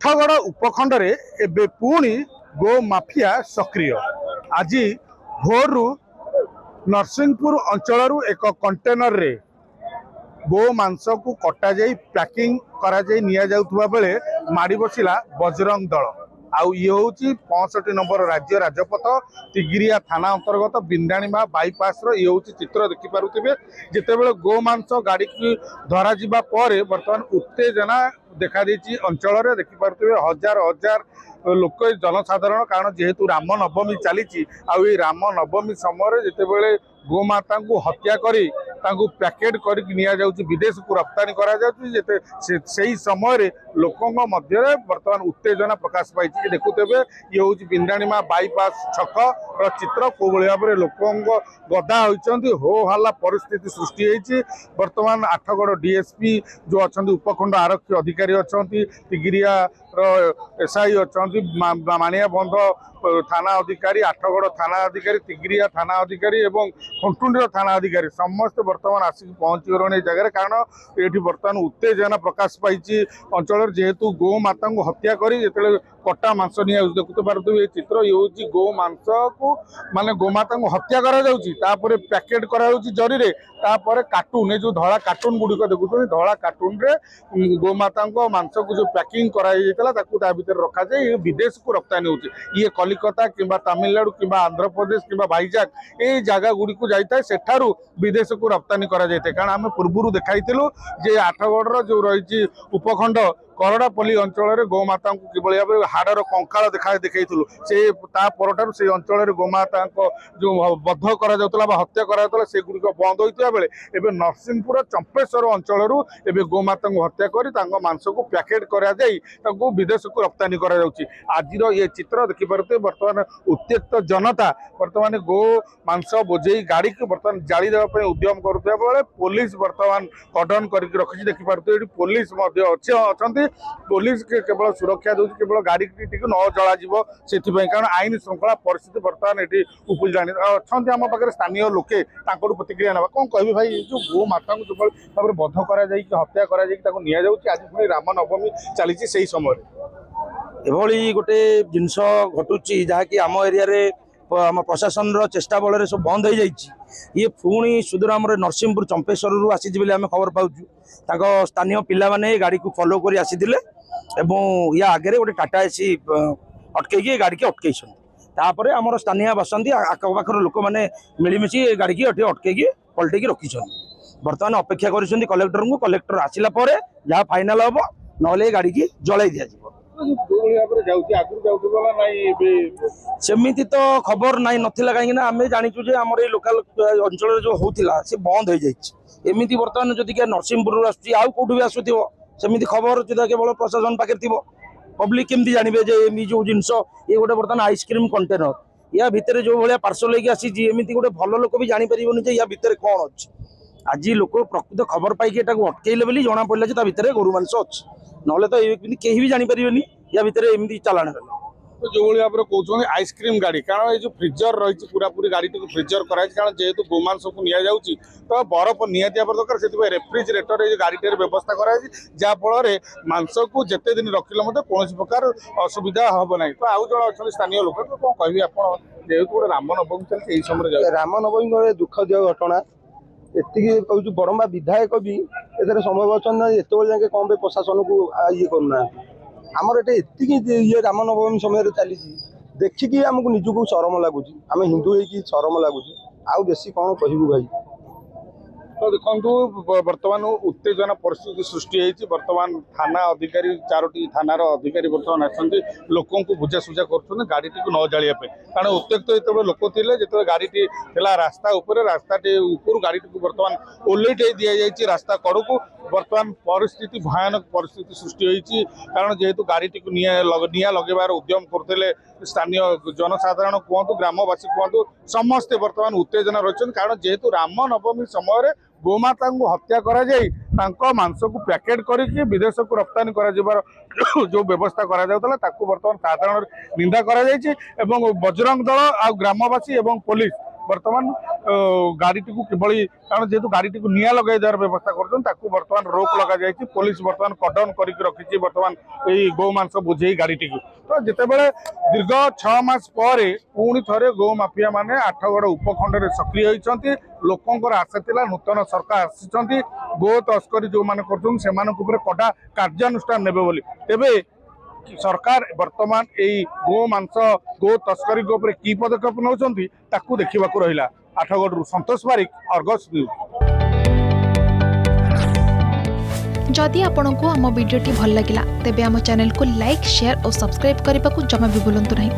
आठगड़ उपखंड रे एबे पुणी गो माफिया सक्रिय। आज भोर नरसिंहपुर अंचल एक कंटेनर रे गो मांस को कटा जाई पैकिंग करा जाई निया जाउथुवा बेले माड़ी बसिला बजरंग दल। आउ ये हूँ 65 नंबर राज्य राजपथ तिगिरिया थाना अंतर्गत बिंदाणीमा बाईपास ये हूँ चित्र देखिपे जितेबाला गो मांस गाड़ी की धरा जिबा परे बर्तमान उत्तेजना देखा देछि अंचल रे देखिपे हजार हजार लोक जनसाधारण कारण जेहेतु राम नवमी चली राम नवमी समय जितेबाला गोमाता को हत्या करी पैकेट कर विदेश को रप्तानी करा से समय लोकों मध्य बर्तमान उत्तेजना प्रकाश पाई देखुते ये हूँ बिंदाणीमा बाईपास छक चित्र को भाव में लोकों गदा होती हो हल्ला परिस्थिति सृष्टि होती। बर्तमान आठगड़ डीएसपी जो अच्छा उपखंड आरक्षी अधिकारी अच्छा तिगिरिया एसआई अच्छा माणिया बंध थाना अधिकारी आठगड़ थाना अधिकारी तिगिरिया थाना अधिकारी एवं खंटुंडी थाना अधिकारी समस्त बर्तमान आसिक पहुंची गले जगह कारण ये बर्तमान उत्तेजना प्रकाश पाई अंचल जेहेतु गो माता को हत्या करी जिते कटा मांस निया देखते पारे चित्र ये हूँ गो मांस को माने गोमाता को हत्या कर पैकेट करा जरी तापर कार्टून जो धड़ा कार्टून गुड़िक देखुं धड़ा कार्टून रे गोमाता मांस को जो पैकिंग करा भीतर रखा जाए विदेश को रप्तानी होती ये कलिकता कि तमिलनाडु कि आंध्र प्रदेश कि भाईजाग ये जगह गुड़िक जाए सेठारू विदेश को रप्तानी करा जाए कारण आम पूर्व देखाई आठगड़ जो रही उपखंड करड़ापल्ली अंचल गोमाता को किभली भाव में हाड़र कंकाल देखु से अंचल गोमाता जो बद्ध करा हत्या करा से गुड़िक बंद होता बेले एवं नरसिंहपुर चंपेश्वर अंचल एवं गोमाता को हत्या कर मांस को पैकेट करा विदेश को रप्तानी करा आज ये चित्र देखिपे बर्तमान उत्त्यक्त जनता बर्तमान गो मांस बोझे गाड़ी को बर्तमान जाली देवाई उद्यम करुवा बेले पुलिस बर्तमान कर्डन करके रखी देखिपे पुलिस अच्छा पुलिस केवल सुरक्षा दूसरी केवल गाड़ी न जला से कारण आईन श्रृंखला परिस्थिति बर्तमान ये उपजानी अच्छा आम पाखे स्थानीय लोके प्रतिक्रिया ना कौन कह भाई जो गो माता को जो भाव बध कर हत्या कर आज पुणी राम नवमी चली से समय एभली गोटे जिनस घटुची जहाँकि आम एरिया आम प्रशासन चेष्टा बल सब बंद हो जाए ये पुणी सुदूर आम नरसिंहपुर चंपेश्वर आसी आम खबर पाचु स्थानीय पिला माने गाड़ी को फॉलो कर आसी या आगे गोटे टाटा एसी अटकई गाड़ी की अटकई तापर आम स्थानीय बसती आखपाखर लोक मैंने मिलमिशी गाड़ी की अटकई पलटैकी रखी बर्तमान अपेक्षा कर कलेक्टर को कलेक्टर आसला जहाँ फाइनाल हम ना गाड़ी की जलाई दि सेमती तो खबर ना नाला कहीं आम जाचु आम लोकाल अंचल जो होता सी बंद हो जाए एमती बर्तमान जदि नरसिंहपुर आसुट भी आसुव सेमती खबर जो केवल प्रशासन पाखे थी पब्लिक केमती जानवे जो जिनस ये गोटे बर्तमान आइसक्रीम कंटेनर या भितर जो भाया पार्सल लेकिन आसी एमती गोटे भल लोक भी जापर या भितर कौन अच्छी आज लोक प्रकृत खबर पाई अटकैले बोली जना पड़ा भितर गोरु मांस अच्छी ना तो कहीं भी जापर या भितर एमती चालाण कले तो जो भाई भाव कहते आइसक्रीम गाड़ी कारण ये जो फ्रिजर रही पूरा पूरी गाड़ी फ्रिजर कराई कारण जेहेतु गोमांस को नि तो बरफ निहती दरकार से रेफ्रिजरेटर ये गाड़ी व्यवस्था कराई जहाँफल मांस को जिते दिन रखिले कौन प्रकार असुविधा हम ना तो आउ जन अच्छा स्थानीय लोक कौन कह आप जेहेतु गोटे राम नवमी चलती समय राम नवमी दुखद घटना एति कहूँ बड़म्बा विधायक भी ए समय अच्छा एत जाए कौन प्रशासन को ये करना आमर ये राम नवमी समय चली देखिकी आमको निजक शरम लगुच आम हिंदू हो शरम लगुच आउ बेसी कौन कहूँ भाई तो देखो बर्तमान उत्तेजना परिस्थिति सृष्टि होती बर्तमान थाना अधिकारी 4टी थानार अधिकारी बर्तमान आसती लोकों को बुझासुझा कर गाड़ी को न जालिया कारण उत्त्यक्त जो लोक थे जो गाड़ी रास्ता रास्ता गाड़ी को बर्तमान ओल्लैटे दि जाए रास्ता कड़ को बर्तमान परिस्थिति भयानक परिस्थिति सृष्टि होती कारण जेहेतु गाड़ी को निया लगेबार उद्यम करते स्थानीय जनसाधारण कहतु ग्रामवासी कहतु समस्ते बर्तमान उत्तेजना रही कारण जेहेतु राम नवमी समय गोमाता को हत्या करा मांस को पैकेट करके विदेश को रप्तानी कर जो व्यवस्था करा बर्तमान साधारण निंदा करा बजरंग दल आ ग्रामवासी एवं पुलिस बर्तमान गाड़ीटी को किभली कारण जेहेतु गाड़ीटी को निया लगे देवार व्यवस्था कर बर्तमान रोक लगा जाए पुलिस बर्तमान कटडाउन करके रखी बर्तमान यही गोमांस बुझे गाड़ीटी को तो जितेबाला दीर्घ 6 मास पर पुणी थे गो माफिया माने आठगड़ उपखंड में सक्रिय होती लोकंर आशा थिला नूतन सरकार आसी गो तस्करी जो मैंने कर कड़ा कार्यानुष्ठान नेबे बोली तेबे सरकार वर्तमान यही गो मांस गो तस्करी ऊपर की पदक्षेप नौकरी ताकू देखा रहा आठगढ़ संतोष बारिक अर्गस न्यूज। जदि आपंक आम भिडी भल लगा तेब आम चैनल को लाइक शेयर और सब्सक्राइब करने को जमा भी भूलु नहीं।